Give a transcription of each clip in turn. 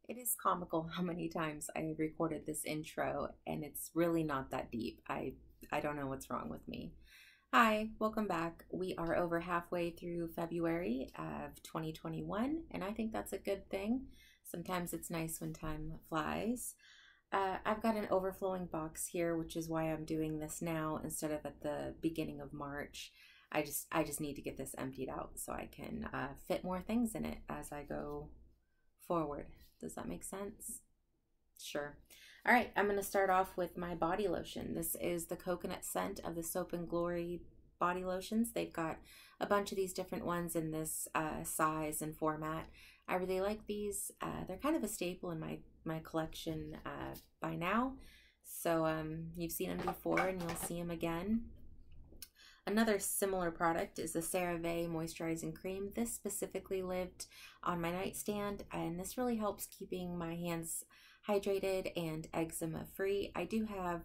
It is comical how many times I have recorded this intro and it's really not that deep. I don't know what's wrong with me. Hi, welcome back. We are over halfway through February of 2021 and I think that's a good thing. Sometimes it's nice when time flies. I've got an overflowing box here, which is why I'm doing this now instead of at the beginning of March. I just need to get this emptied out so I can fit more things in it as I go forward. Does that make sense? Sure. All right, I'm going to start off with my body lotion. This is the coconut scent of the Soap and Glory body lotions. They've got a bunch of these different ones in this size and format. I really like these. They're kind of a staple in my collection by now. So you've seen them before and you'll see them again. Another similar product is the CeraVe Moisturizing Cream. This specifically lived on my nightstand, and this really helps keeping my hands hydrated and eczema free. I do have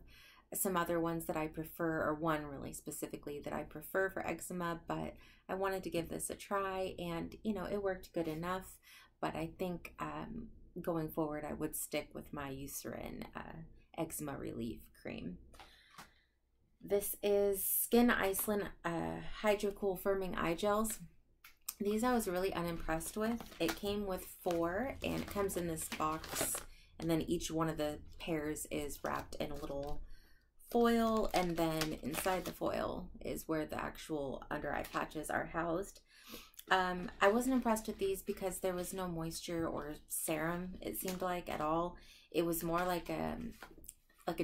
some other ones that I prefer, or one really specifically that I prefer for eczema, but I wanted to give this a try, and you know, it worked good enough. But I think going forward, I would stick with my Eucerin eczema relief cream. This is Skin Iceland Hydrocool Firming Eye Gels. These I was really unimpressed with. It came with 4 and it comes in this box, and then each one of the pairs is wrapped in a little foil, and then inside the foil is where the actual under eye patches are housed. I wasn't impressed with these because there was no moisture or serum, it seemed like, at all. It was more like a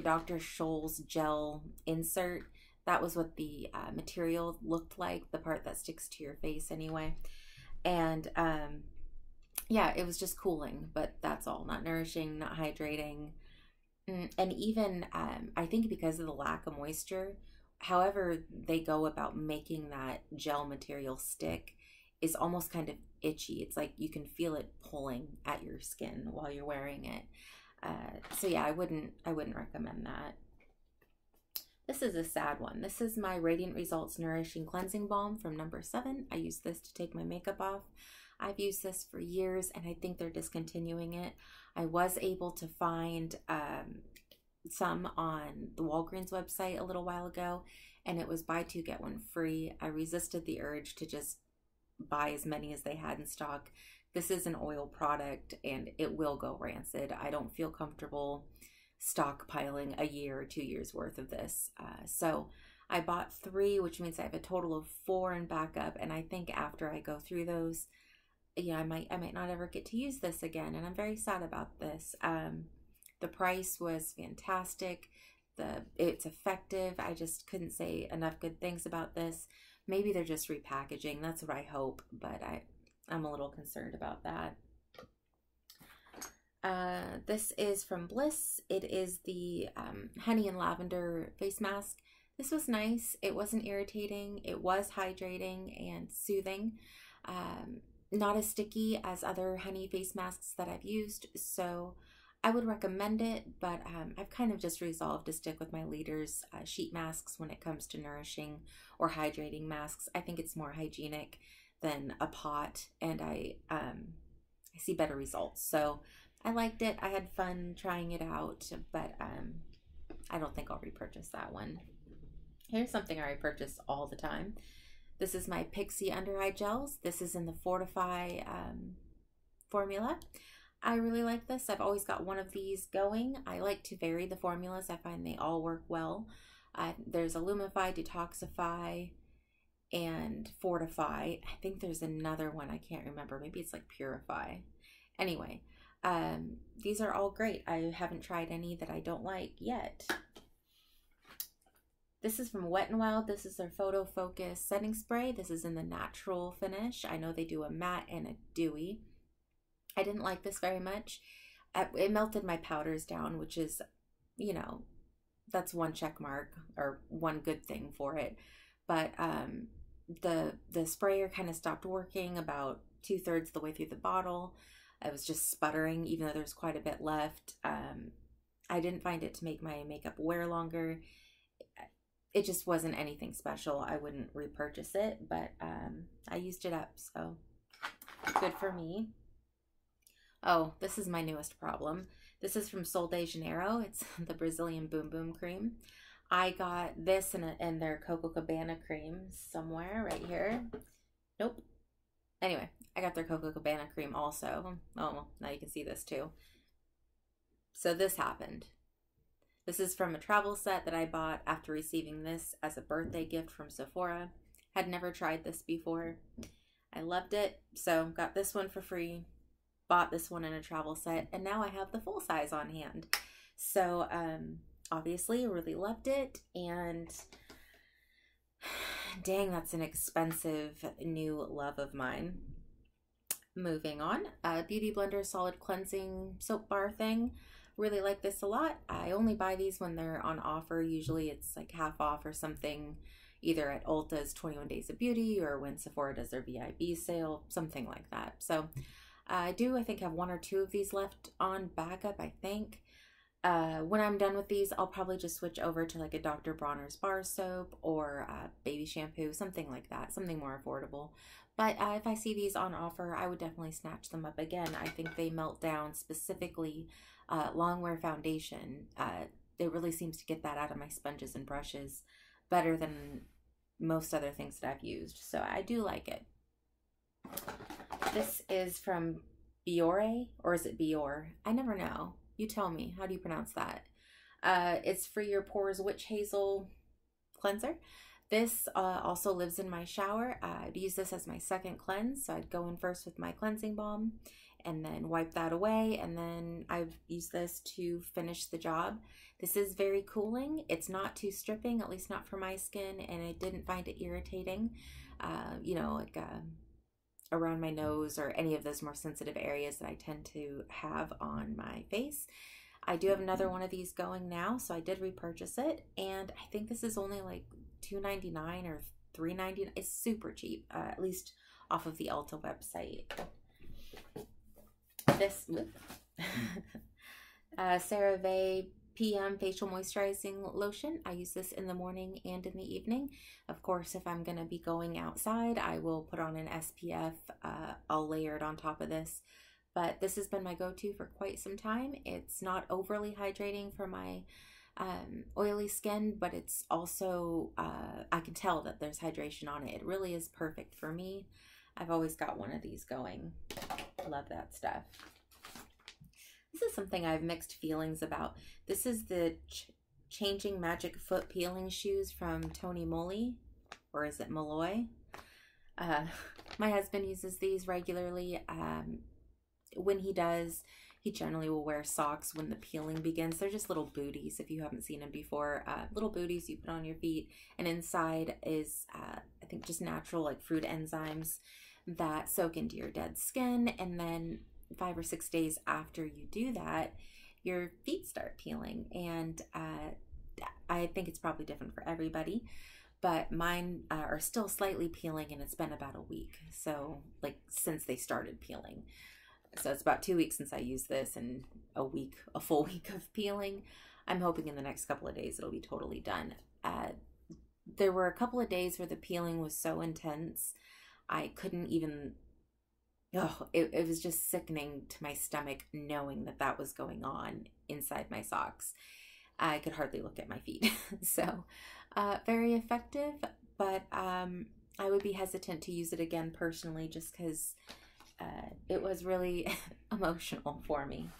Dr. Scholl's gel insert. That was what the material looked like, the part that sticks to your face anyway. And yeah, it was just cooling, but that's all. Not nourishing, not hydrating. And even, I think because of the lack of moisture, however they go about making that gel material stick is almost kind of itchy. It's like you can feel it pulling at your skin while you're wearing it. So yeah, I wouldn't recommend that. This is a sad one. This is my Radiant Results Nourishing Cleansing Balm from number 7. I use this to take my makeup off. I've used this for years and I think they're discontinuing it. I was able to find some on the Walgreens website a little while ago, and it was buy 2 get 1 free. I resisted the urge to just buy as many as they had in stock. This is an oil product and it will go rancid. I don't feel comfortable stockpiling a year or 2 years worth of this. So I bought 3, which means I have a total of 4 in backup. And I think after I go through those, yeah, I might not ever get to use this again. And I'm very sad about this. The price was fantastic. It's effective. I just couldn't say enough good things about this. Maybe they're just repackaging. That's what I hope, but I'm a little concerned about that. This is from Bliss. It is the honey and lavender face mask. This was nice. It wasn't irritating. It was hydrating and soothing. Not as sticky as other honey face masks that I've used, so I would recommend it, but I've kind of just resolved to stick with my Leaders sheet masks when it comes to nourishing or hydrating masks. I think it's more hygienic than a pot, and I see better results. So I liked it. I had fun trying it out, but I don't think I'll repurchase that one. Here's something I repurchase all the time. This is my Pixi Under Eye Gels. This is in the Fortify formula. I really like this. I've always got one of these going. I like to vary the formulas. I find they all work well. There's Illumify, Detoxify, and Fortify. I think there's another one. I can't remember. Maybe it's like Purify. Anyway, these are all great. I haven't tried any that I don't like yet. This is from Wet n Wild. This is their Photo Focus setting spray. This is in the natural finish. I know they do a matte and a dewy. I didn't like this very much. It melted my powders down, which is, you know, that's one check mark or one good thing for it. But the sprayer kind of stopped working about 2/3 the way through the bottle. I was just sputtering, even though there's quite a bit left. I didn't find it to make my makeup wear longer. It just wasn't anything special. I wouldn't repurchase it, but I used it up, so good for me. Oh, this is my newest problem. This is from Sol de Janeiro. It's the Brazilian Boom Boom cream. I got this in their Coco Cabana cream somewhere right here. Nope. Anyway, I got their Coco Cabana cream also. Oh, now you can see this too. So this happened. This is from a travel set that I bought after receiving this as a birthday gift from Sephora. Had never tried this before. I loved it, so got this one for free. Bought this one in a travel set, and now I have the full size on hand. So obviously really loved it, and dang, that's an expensive new love of mine. Moving on, Beauty Blender Solid Cleansing Soap Bar thing. Really like this a lot. I only buy these when they're on offer. Usually it's like half off or something, either at Ulta's 21 Days of Beauty or when Sephora does their VIB sale, something like that. So I think have one or two of these left on backup, I think. When I'm done with these, I'll probably just switch over to like a Dr. Bronner's bar soap or baby shampoo, something like that, something more affordable. But if I see these on offer, I would definitely snatch them up again. I think they melt down, specifically longwear foundation. It really seems to get that out of my sponges and brushes better than most other things that I've used. So I do like it. This is from Biore, or is it Biore? I never know. You tell me. How do you pronounce that? It's for your pores witch hazel cleanser. This also lives in my shower. I'd use this as my second cleanse. So I'd go in first with my cleansing balm and then wipe that away. And then I've used this to finish the job. This is very cooling. It's not too stripping, at least not for my skin. And I didn't find it irritating, you know, like around my nose or any of those more sensitive areas that I tend to have on my face. I do have another one of these going now, so I did repurchase it, and I think this is only like $2.99 or $3.99. It's super cheap, at least off of the Ulta website. This CeraVe PM Facial Moisturizing Lotion. I use this in the morning and in the evening. Of course, if I'm going to be going outside, I will put on an SPF. I'll layer it on top of this. But this has been my go-to for quite some time. It's not overly hydrating for my oily skin, but it's also, I can tell that there's hydration on it. It really is perfect for me. I've always got one of these going. Love that stuff. This is something I have mixed feelings about. This is the Changing Magic Foot Peeling Shoes from Tony Moly, or is it Malloy? My husband uses these regularly. When he does, he generally will wear socks when the peeling begins. They're just little booties, if you haven't seen them before. Little booties you put on your feet, and inside is, I think, just natural like fruit enzymes that soak into your dead skin, and then 5 or 6 days after you do that, your feet start peeling. And I think it's probably different for everybody, but mine are still slightly peeling, and it's been about a week, so like since they started peeling. So it's about 2 weeks since I used this, and a full week of peeling. I'm hoping in the next couple of days it'll be totally done. There were a couple of days where the peeling was so intense I couldn't even, it was just sickening to my stomach knowing that that was going on inside my socks. I could hardly look at my feet. So very effective, but I would be hesitant to use it again personally, just because it was really emotional for me.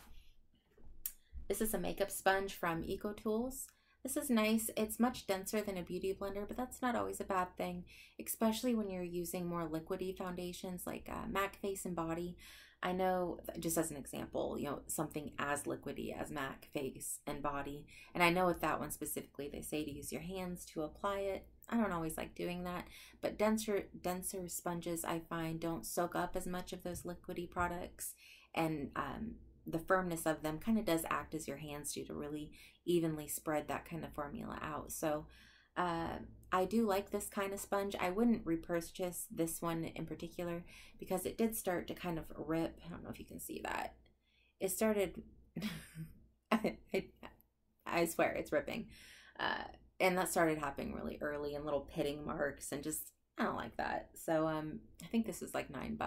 This is a makeup sponge from EcoTools. This is nice. It's much denser than a beauty blender, but that's not always a bad thing, especially when you're using more liquidy foundations like MAC Face and Body. I know, just as an example, you know, something as liquidy as MAC Face and Body. And I know with that one specifically, they say to use your hands to apply it. I don't always like doing that, but denser sponges I find don't soak up as much of those liquidy products, and the firmness of them kind of does act as your hands do to really evenly spread that kind of formula out. So I do like this kind of sponge. I wouldn't repurchase this one in particular because it did start to kind of rip. I don't know if you can see that. It started, I swear it's ripping. And that started happening really early, and little pitting marks, and just, I don't like that. So I think this is like $9.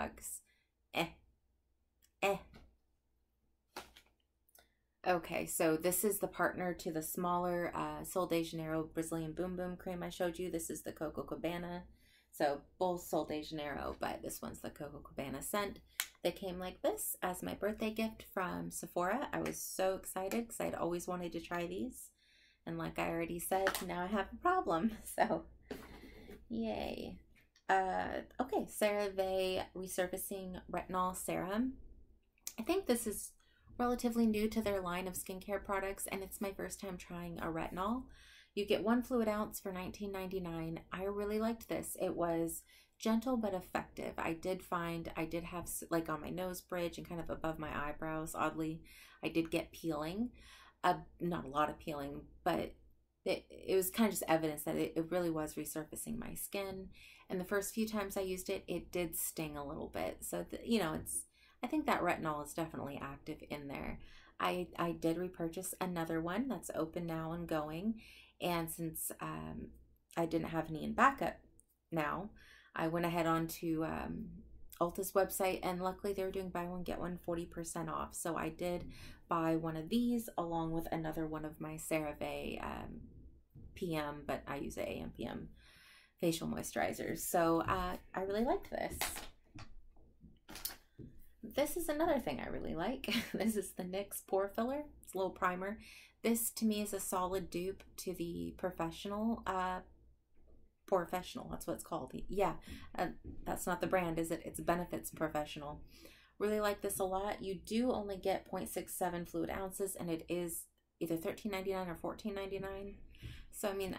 Okay, so this is the partner to the smaller Sol de Janeiro Brazilian Boom Boom cream I showed you. This is the Coco Cabana. So both Sol de Janeiro, but this one's the Coco Cabana scent. They came like this as my birthday gift from Sephora. I was so excited because I'd always wanted to try these. And like I already said, now I have a problem. So, yay. Okay, CeraVe Resurfacing Retinol Serum. I think this is relatively new to their line of skincare products, and it's my first time trying a retinol. You get 1 fluid ounce for $19.99. I really liked this. It was gentle but effective. I did find I did have, like on my nose bridge and kind of above my eyebrows, oddly, I did get peeling. Not a lot of peeling, but it was kind of just evidence that it really was resurfacing my skin. And the first few times I used it, it did sting a little bit. So, you know, I think that retinol is definitely active in there. I did repurchase another one that's open now and going. And since I didn't have any in backup now, I went ahead on to Ulta's website, and luckily they were doing buy one, get one 40% off. So I did buy one of these along with another one of my CeraVe PM, but I use a AM PM facial moisturizers. So I really liked this. This is another thing I really like. This is the NYX Pore Filler. It's a little primer. This to me is a solid dupe to the Professional. Professional, that's what it's called. Yeah, that's not the brand, is it? It's Benefits Professional. Really like this a lot. You do only get 0.67 fluid ounces, and it is either $13.99 or $14.99. So, I mean,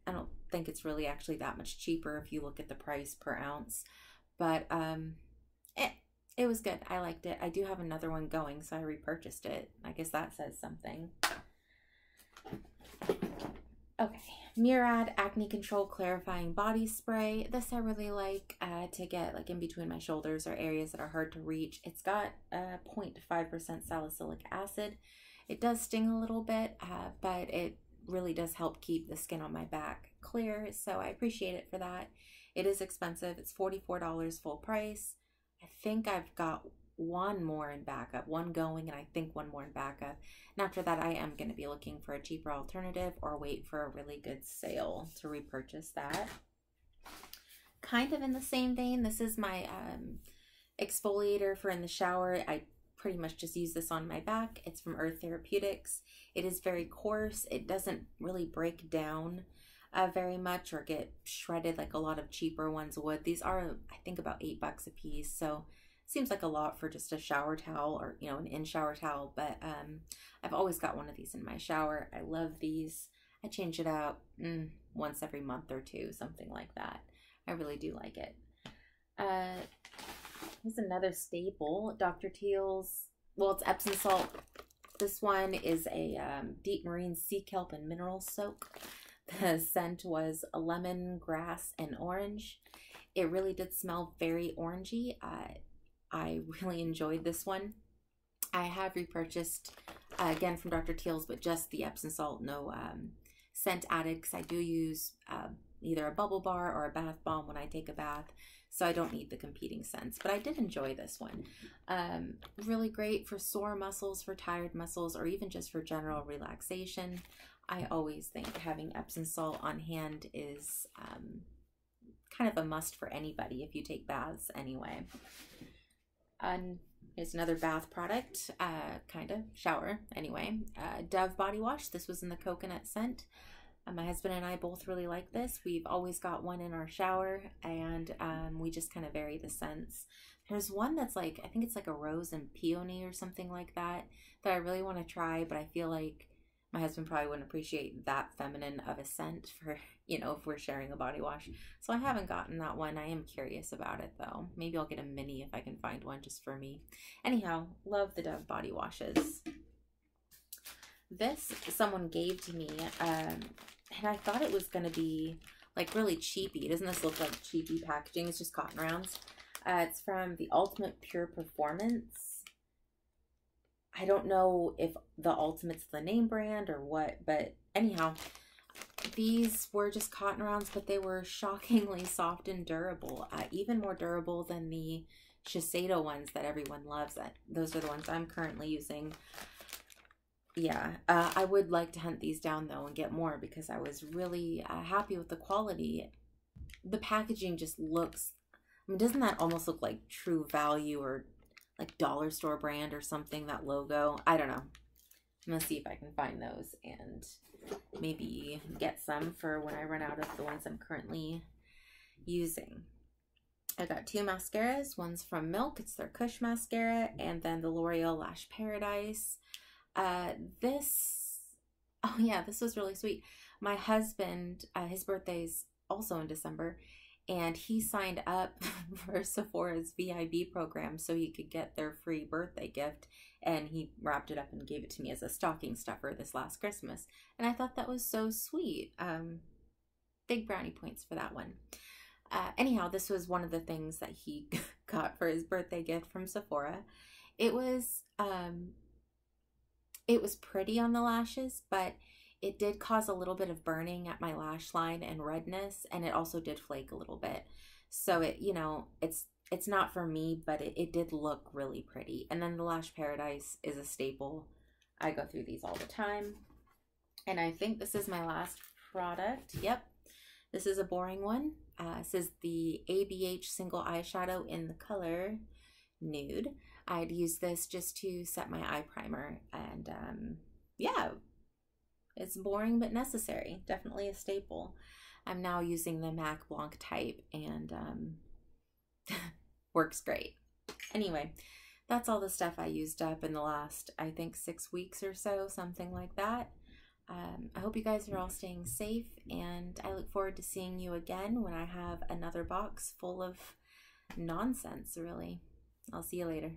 I don't think it's really actually that much cheaper if you look at the price per ounce. But it was good. I liked it. I do have another one going, so I repurchased it. I guess that says something. Okay, Murad Acne Control Clarifying Body Spray. This I really like to get like in between my shoulders or areas that are hard to reach. It's got 0.5% salicylic acid. It does sting a little bit, but it really does help keep the skin on my back clear, so I appreciate it for that. It is expensive. It's $44 full price. I think I've got one more in backup, one going, and I think one more in backup. And after that, I am going to be looking for a cheaper alternative or wait for a really good sale to repurchase that. Kind of in the same vein, this is my exfoliator for in the shower. I pretty much just use this on my back. It's from Earth Therapeutics. It is very coarse. It doesn't really break down very much or get shredded like a lot of cheaper ones would. These are, I think, about $8 a piece, so seems like a lot for just a shower towel or, you know, an in-shower towel, but I've always got one of these in my shower. I love these. I change it out once every month or two, something like that. I really do like it. Here's another staple, Dr. Teal's, well, it's Epsom salt. This one is a deep marine sea kelp and mineral soak. The scent was lemon, grass, and orange. It really did smell very orangey. I really enjoyed this one. I have repurchased, again from Dr. Teal's, but just the Epsom salt, no scent added, because I do use either a bubble bar or a bath bomb when I take a bath, so I don't need the competing scents. But I did enjoy this one. Really great for sore muscles, for tired muscles, or even just for general relaxation. I always think having Epsom salt on hand is kind of a must for anybody if you take baths anyway. Here's another bath product, kind of shower anyway. Dove body wash. This was in the coconut scent. My husband and I both really like this. We've always got one in our shower, and we just kind of vary the scents. There's one that's like, I think it's like a rose and peony or something like that I really want to try, but I feel like my husband probably wouldn't appreciate that feminine of a scent for, you know, if we're sharing a body wash. So I haven't gotten that one. I am curious about it though. Maybe I'll get a mini if I can find one just for me. Anyhow, love the Dove body washes. This someone gave to me, and I thought it was going to be like really cheapy. Doesn't this look like cheapy packaging? It's just cotton rounds. It's from the Ultimate Pure Performance. I don't know if the Ultimate's the name brand or what, but anyhow, these were just cotton rounds, but they were shockingly soft and durable, even more durable than the Shiseido ones that everyone loves. Those are the ones I'm currently using. Yeah, I would like to hunt these down though and get more because I was really happy with the quality. The packaging just looks, I mean, doesn't that almost look like True Value or like dollar store brand or something, that logo? I don't know. I'm gonna see if I can find those and maybe get some for when I run out of the ones I'm currently using. I got two mascaras. One's from Milk, it's their Kush mascara, and then the L'Oreal Lash Paradise. This, oh yeah, this was really sweet. My husband, his birthday's also in December, and he signed up for Sephora's VIB program so he could get their free birthday gift, and he wrapped it up and gave it to me as a stocking stuffer this last Christmas, and I thought that was so sweet. Big brownie points for that one. Anyhow, this was one of the things that he got for his birthday gift from Sephora. It was pretty on the lashes, but it did cause a little bit of burning at my lash line and redness, and it also did flake a little bit. So it, you know, it's not for me, but it did look really pretty. And then the Lash Paradise is a staple. I go through these all the time. And I think this is my last product. Yep. This is a boring one. This is the ABH single eyeshadow in the color Nude. I'd use this just to set my eye primer, and yeah, it's boring but necessary. Definitely a staple. I'm now using the MAC Blanc type, and works great. Anyway, that's all the stuff I used up in the last, I think, 6 weeks or so, something like that. I hope you guys are all staying safe, and I look forward to seeing you again when I have another box full of nonsense, really. I'll see you later.